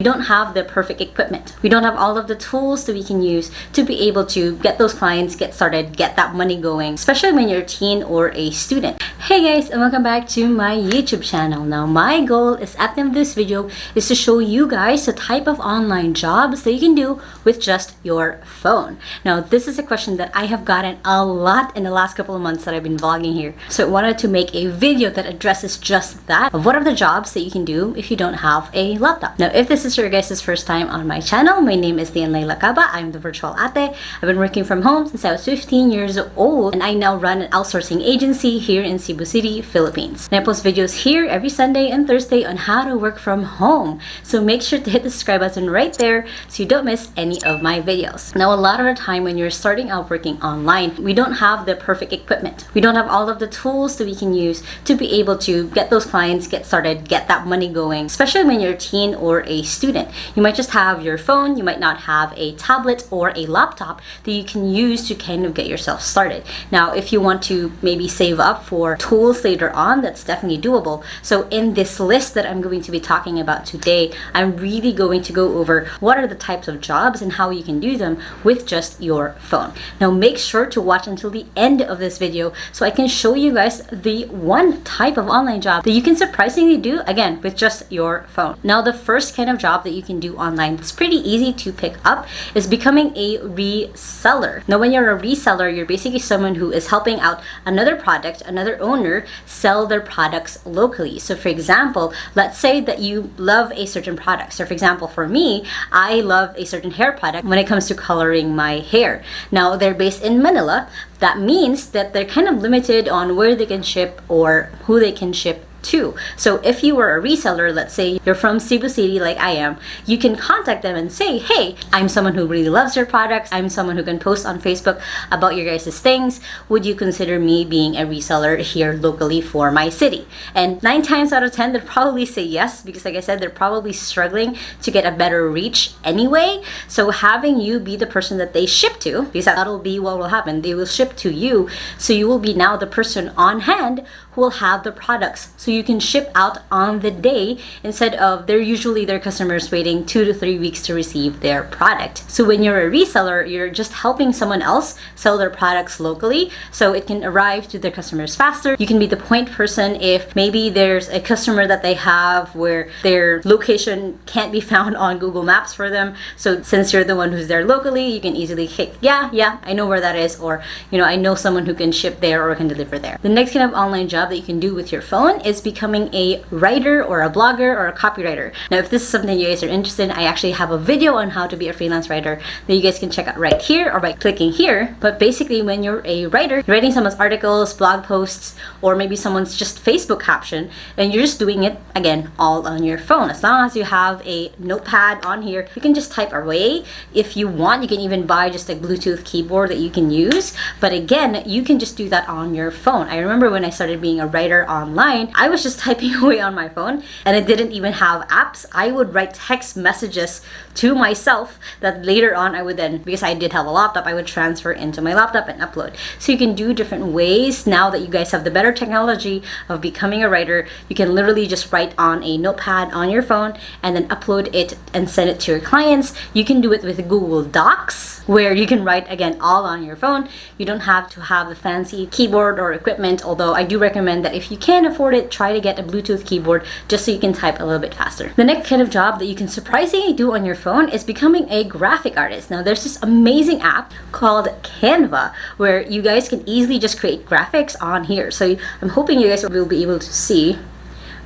We don't have the perfect equipment. We don't have all of the tools that we can use to be able to get those clients, get started, get that money going, especially when you're a teen or a student. Hey guys, and welcome back to my YouTube channel. Now, my goal is at the end of this video is to show you guys the type of online jobs that you can do with just your phone. Now, this is a question that I have gotten a lot in the last couple of months that I've been vlogging here. So I wanted to make a video that addresses just that, of what are the jobs that you can do if you don't have a laptop. Now, if this is your guys' first time on my channel, my name is Lacaba. I'm the virtual ate. I've been working from home since I was 15 years old, and I now run an outsourcing agency here in Cebu City, Philippines. And I post videos here every Sunday and Thursday on how to work from home. So make sure to hit the subscribe button right there so you don't miss any of my videos. Now, a lot of the time when you're starting out working online, we don't have the perfect equipment. We don't have all of the tools that we can use to be able to get those clients, get started, get that money going, especially when you're a teen or a student. You might just have your phone, you might not have a tablet or a laptop that you can use to kind of get yourself started. Now, if you want to maybe save up for tools later on, that's definitely doable. So in this list that I'm going to be talking about today, I'm really going to go over what are the types of jobs and how you can do them with just your phone. Now, make sure to watch until the end of this video so I can show you guys the one type of online job that you can surprisingly do, again, with just your phone. Now, the first kind of job that you can do online that's pretty easy to pick up is becoming a reseller. Now, when you're a reseller, you're basically someone who is helping out another product, another owner, sell their products locally. So for example, let's say that you love a certain product. So for example, for me, I love a certain hair product when it comes to coloring my hair. Now, they're based in Manila. That means that they're kind of limited on where they can ship or who they can ship to. So if you were a reseller, let's say you're from Cebu City like I am, you can contact them and say, hey, I'm someone who really loves your products. I'm someone who can post on Facebook about your guys' things. Would you consider me being a reseller here locally for my city? And 9 times out of 10, they'd probably say yes, because like I said, they're probably struggling to get a better reach anyway. So having you be the person that they ship to, because that'll be what will happen. They will ship to you. So you will be now the person on hand who will have the products. So you can ship out on the day instead of their customers waiting 2 to 3 weeks to receive their product. So when you're a reseller, you're just helping someone else sell their products locally so it can arrive to their customers faster. You can be the point person if maybe there's a customer that they have where their location can't be found on Google Maps for them. So since you're the one who's there locally, you can easily hit, yeah, I know where that is, or I know someone who can ship there or can deliver there. The next kind of online job that you can do with your phone is becoming a writer or a blogger or a copywriter. Now, if this is something you guys are interested in, I actually have a video on how to be a freelance writer that you guys can check out right here or by clicking here. But basically, when you're a writer, you're writing someone's articles, blog posts, or maybe someone's just Facebook caption, and you're just doing it, again, all on your phone. As long as you have a notepad on here, you can just type away. If you want, you can even buy just a Bluetooth keyboard that you can use. But again, you can just do that on your phone. I remember when I started being a writer online, I was just typing away on my phone, and it didn't even have apps. I would write text messages to myself that later on I would then, because I did have a laptop, I would transfer into my laptop and upload. So you can do different ways. Now that you guys have the better technology of becoming a writer, you can literally just write on a notepad on your phone and then upload it and send it to your clients. You can do it with Google Docs, where you can write, again, all on your phone. You don't have to have the fancy keyboard or equipment, although I do recommend that if you can afford it, try to get a Bluetooth keyboard just so you can type a little bit faster. The next kind of job that you can surprisingly do on your phone is becoming a graphic artist. Now, there's this amazing app called Canva where you guys can easily just create graphics on here. So I'm hoping you guys will be able to see.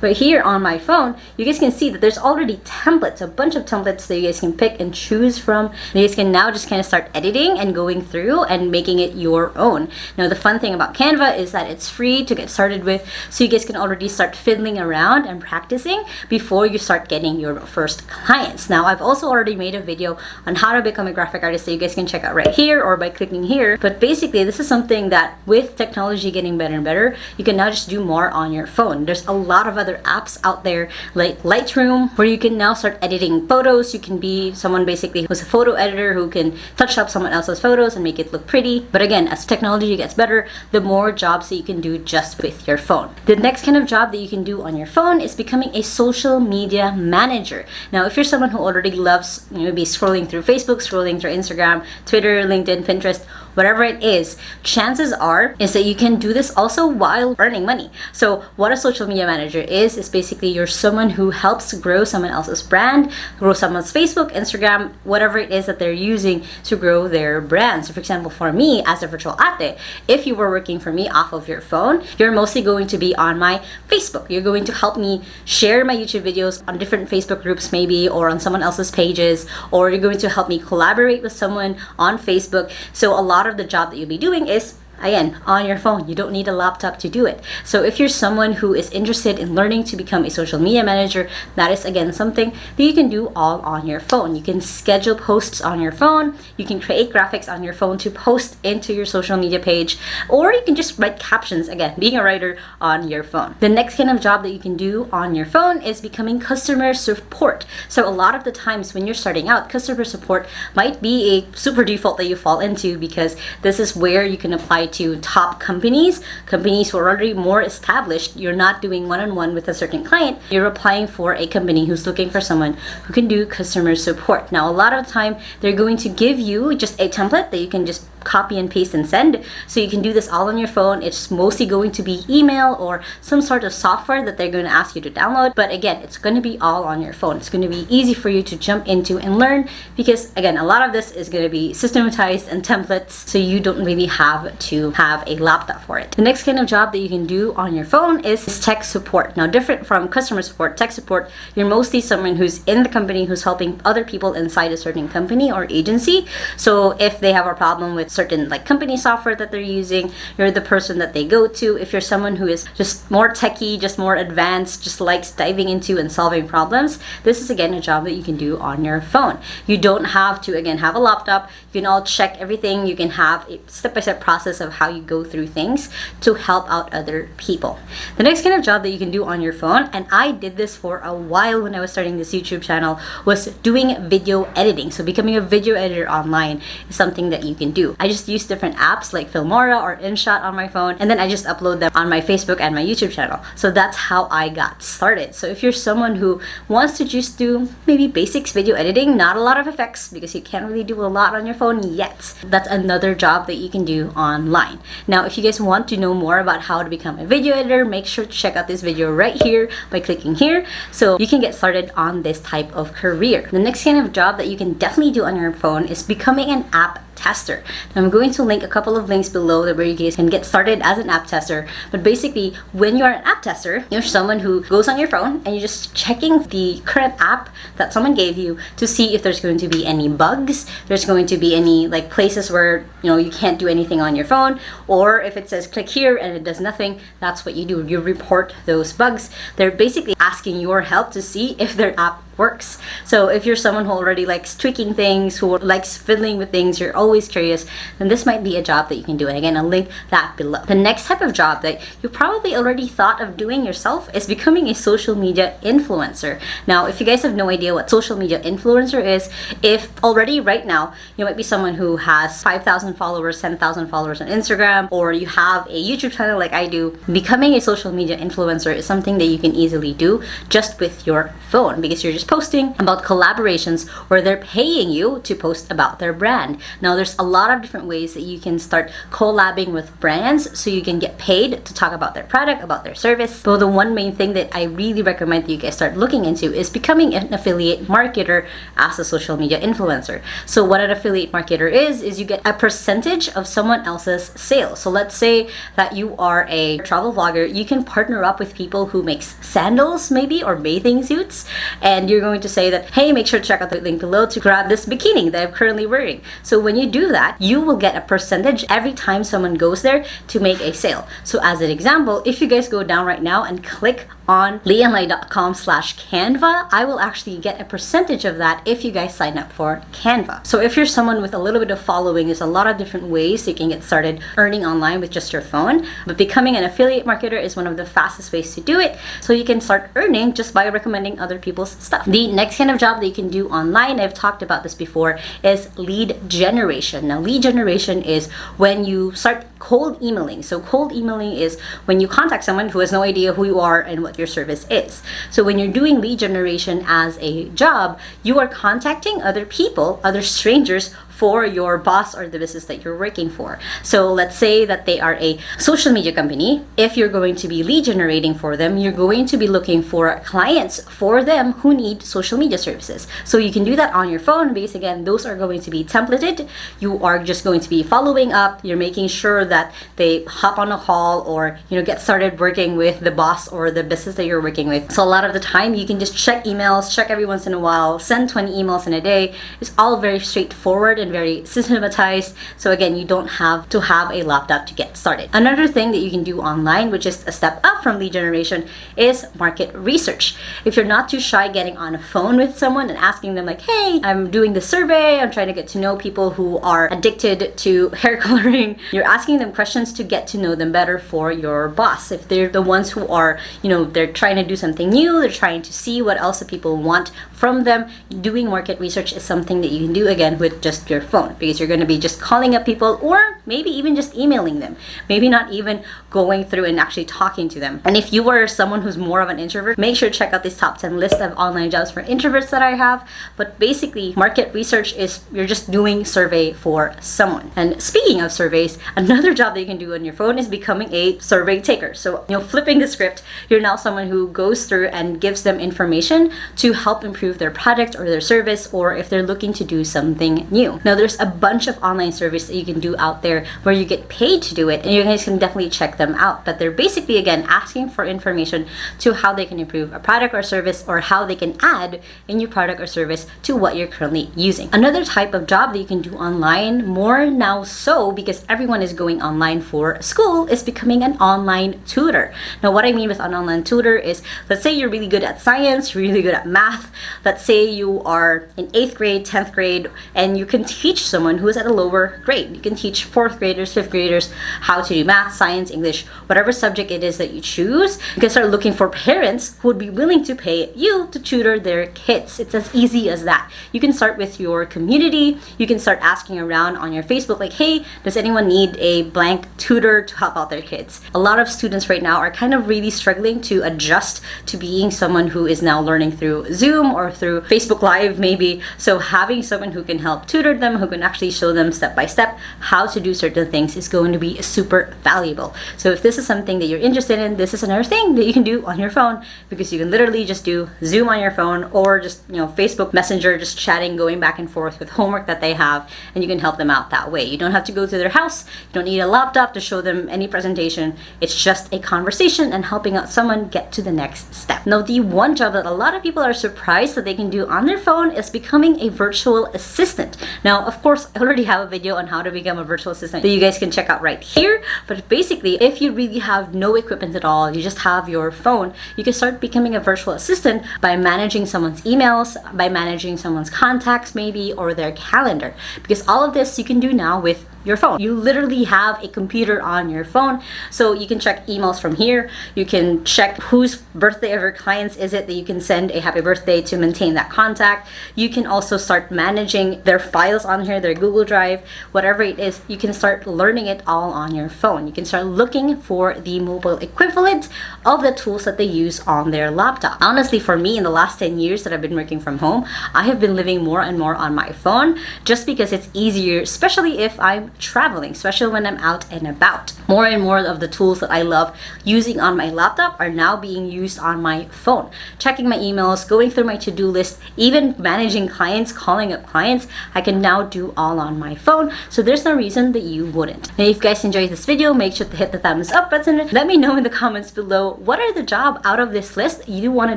But here on my phone, you guys can see that there's already templates, a bunch of templates that you guys can pick and choose from. And you guys can now just kind of start editing and going through and making it your own. Now, the fun thing about Canva is that it's free to get started with, so you guys can already start fiddling around and practicing before you start getting your first clients. Now, I've also already made a video on how to become a graphic artist that you guys can check out right here or by clicking here. But basically, this is something that with technology getting better and better, you can now just do more on your phone. There's a lot of other other apps out there like Lightroom, where you can now start editing photos. You can be someone basically who's a photo editor who can touch up someone else's photos and make it look pretty. But again, as technology gets better, the more jobs that you can do just with your phone. The next kind of job that you can do on your phone is becoming a social media manager. Now, if you're someone who already loves maybe scrolling through Facebook, scrolling through Instagram, Twitter, LinkedIn, Pinterest, whatever it is, chances are is that you can do this also while earning money. So what a social media manager is basically you're someone who helps grow someone else's brand, grow someone's Facebook, Instagram, whatever it is that they're using to grow their brand. So for example, for me as a virtual ate, if you were working for me off of your phone, you're mostly going to be on my Facebook. You're going to help me share my YouTube videos on different Facebook groups maybe, or on someone else's pages, or you're going to help me collaborate with someone on Facebook. So a lot of the job that you'll be doing is, again, on your phone. You don't need a laptop to do it. So if you're someone who is interested in learning to become a social media manager, that is again something that you can do all on your phone. You can schedule posts on your phone. You can create graphics on your phone to post into your social media page, or you can just write captions, again, being a writer on your phone. The next kind of job that you can do on your phone is becoming customer support. So a lot of the times when you're starting out, customer support might be a super default that you fall into, because this is where you can apply to top companies who are already more established. You're not doing one-on-one with a certain client. You're applying for a company who's looking for someone who can do customer support. Now, a lot of the time, they're going to give you just a template that you can just copy and paste and send. So you can do this all on your phone. It's mostly going to be email or some sort of software that they're going to ask you to download. But again, it's going to be all on your phone. It's going to be easy for you to jump into and learn, because again, a lot of this is going to be systematized and templates, so you don't really have to have a laptop for it. The next kind of job that you can do on your phone is tech support. Now, different from customer support, tech support, you're mostly someone who's in the company who's helping other people inside a certain company or agency. So if they have a problem with certain like company software that they're using, you're the person that they go to. If you're someone who is just more techie, just more advanced, just likes diving into and solving problems, this is again a job that you can do on your phone. You don't have to again have a laptop. You can all check everything. You can have a step-by-step process of how you go through things to help out other people. The next kind of job that you can do on your phone, and I did this for a while when I was starting this YouTube channel, was doing video editing. So becoming a video editor online is something that you can do. I just use different apps like Filmora or InShot on my phone, and then I just upload them on my Facebook and my YouTube channel. So that's how I got started. So if you're someone who wants to just do maybe basics video editing, not a lot of effects because you can't really do a lot on your phone yet, that's another job that you can do online. Now, if you guys want to know more about how to become a video editor, make sure to check out this video right here by clicking here, so you can get started on this type of career. The next kind of job that you can definitely do on your phone is becoming an app tester. Now, I'm going to link a couple of links below where you guys can get started as an app tester. But basically, when you're an app tester, you're someone who goes on your phone and you're just checking the current app that someone gave you to see if there's going to be any bugs, there's going to be any like places where you can't do anything on your phone, or if it says click here and it does nothing, that's what you do. You report those bugs. They're basically asking your help to see if their app works. So if you're someone who already likes tweaking things, who likes fiddling with things, you're always curious, then this might be a job that you can do. And again, I'll link that below. The next type of job that you probably already thought of doing yourself is becoming a social media influencer. Now, if you guys have no idea what social media influencer is, if already right now you might be someone who has 5,000 followers, 10,000 followers on Instagram, or you have a YouTube channel like I do, becoming a social media influencer is something that you can easily do just with your phone, because you're just posting about collaborations where they're paying you to post about their brand. Now, there's a lot of different ways that you can start collabing with brands so you can get paid to talk about their product, about their service. But the one main thing that I really recommend that you guys start looking into is becoming an affiliate marketer as a social media influencer. So what an affiliate marketer is you get a percentage of someone else's sales. So let's say that you are a travel vlogger, you can partner up with people who makes sandals maybe or bathing suits, and you're going to say that, hey, make sure to check out the link below to grab this bikini that I'm currently wearing. So when you do that, you will get a percentage every time someone goes there to make a sale. So as an example, if you guys go down right now and click on leonline.com/Canva, I will actually get a percentage of that if you guys sign up for Canva. So if you're someone with a little bit of following, there's a lot of different ways you can get started earning online with just your phone, but becoming an affiliate marketer is one of the fastest ways to do it. So you can start earning just by recommending other people's stuff. The next kind of job that you can do online, I've talked about this before, is lead generation. Now, lead generation is when you start cold emailing. So cold emailing is when you contact someone who has no idea who you are and what your service is. So when you're doing lead generation as a job, you are contacting other people, other strangers, for your boss or the business that you're working for. So let's say that they are a social media company. If you're going to be lead generating for them, you're going to be looking for clients for them who need social media services. So you can do that on your phone because again, those are going to be templated. You are just going to be following up. You're making sure that they hop on a call or get started working with the boss or the business that you're working with. So a lot of the time you can just check emails, check every once in a while, send 20 emails in a day. It's all very straightforward and very systematized. So again, you don't have to have a laptop to get started. Another thing that you can do online, which is a step up from lead generation, is market research. If you're not too shy getting on a phone with someone and asking them like, hey, I'm doing this survey, I'm trying to get to know people who are addicted to hair coloring. You're asking them questions to get to know them better for your boss. If they're the ones who are, they're trying to do something new, they're trying to see what else the people want from them, doing market research is something that you can do again with just your phone, because you're going to be just calling up people or maybe even just emailing them, maybe not even going through and actually talking to them. And if you are someone who's more of an introvert, make sure to check out this top 10 list of online jobs for introverts that I have. But basically, market research is you're just doing survey for someone. And speaking of surveys, another job that you can do on your phone is becoming a survey taker. So flipping the script, you're now someone who goes through and gives them information to help improve their product or their service, or if they're looking to do something new. Now, there's a bunch of online surveys that you can do out there where you get paid to do it, and you guys can definitely check them out. But they're basically, again, asking for information to how they can improve a product or service, or how they can add a new product or service to what you're currently using. Another type of job that you can do online, more now so because everyone is going online for school, is becoming an online tutor. Now, what I mean with an online tutor is, let's say you're really good at science, really good at math. Let's say you are in 8th grade, 10th grade, and you can teach someone who is at a lower grade. You can teach 4th graders, 5th graders how to do math, science, English, whatever subject it is that you choose. You can start looking for parents who would be willing to pay you to tutor their kids. It's as easy as that. You can start with your community. You can start asking around on your Facebook like, hey, does anyone need a blank tutor to help out their kids? A lot of students right now are kind of really struggling to adjust to being someone who is now learning through Zoom or through Facebook Live maybe. So having someone who can help tutor them, who can actually show them step by step how to do certain things, is going to be super valuable. So if this is something that you're interested in, this is another thing that you can do on your phone, because you can literally just do Zoom on your phone, or just Facebook Messenger, just chatting, going back and forth with homework that they have, and you can help them out that way. You don't have to go to their house. You don't need a laptop to show them any presentation. It's just a conversation and helping out someone get to the next step. Now, the one job that a lot of people are surprised that they can do on their phone is becoming a virtual assistant. Now, of course, I already have a video on how to become a virtual assistant that you guys can check out right here. But basically, if you really have no equipment at all, you just have your phone, you can start becoming a virtual assistant by managing someone's emails, by managing someone's contacts maybe, or their calendar. Because all of this you can do now with your phone. You literally have a computer on your phone, so you can check emails from here. You can check whose birthday of your clients is it that you can send a happy birthday to maintain that contact. You can also start managing their files on here, their Google Drive, whatever it is. You can start learning it all on your phone. You can start looking for the mobile equivalent of the tools that they use on their laptop. Honestly, for me, in the last 10 years that I've been working from home, I have been living more and more on my phone, just because it's easier, especially if I'm traveling, especially when I'm out and about. More and more of the tools that I love using on my laptop are now being used on my phone. Checking my emails, going through my to-do list, even managing clients, calling up clients, I can now do all on my phone. So there's no reason that you wouldn't. And if you guys enjoyed this video, make sure to hit the thumbs up button. Let me know in the comments below what are the job out of this list you want to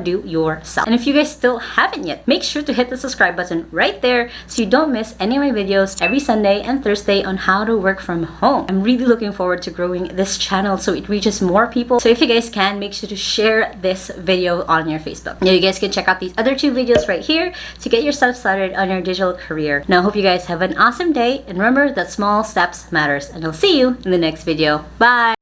do yourself. And if you guys still haven't yet, make sure to hit the subscribe button right there so you don't miss any of my videos every Sunday and Thursday on how to work from home. I'm really looking forward to growing this channel so it reaches more people. So if you guys can, make sure to share this video on your Facebook. Now you guys can check out these other 2 videos right here to get yourself started on your digital career. Now I hope you guys have an awesome day, and remember that small steps matters, and I'll see you in the next video. Bye!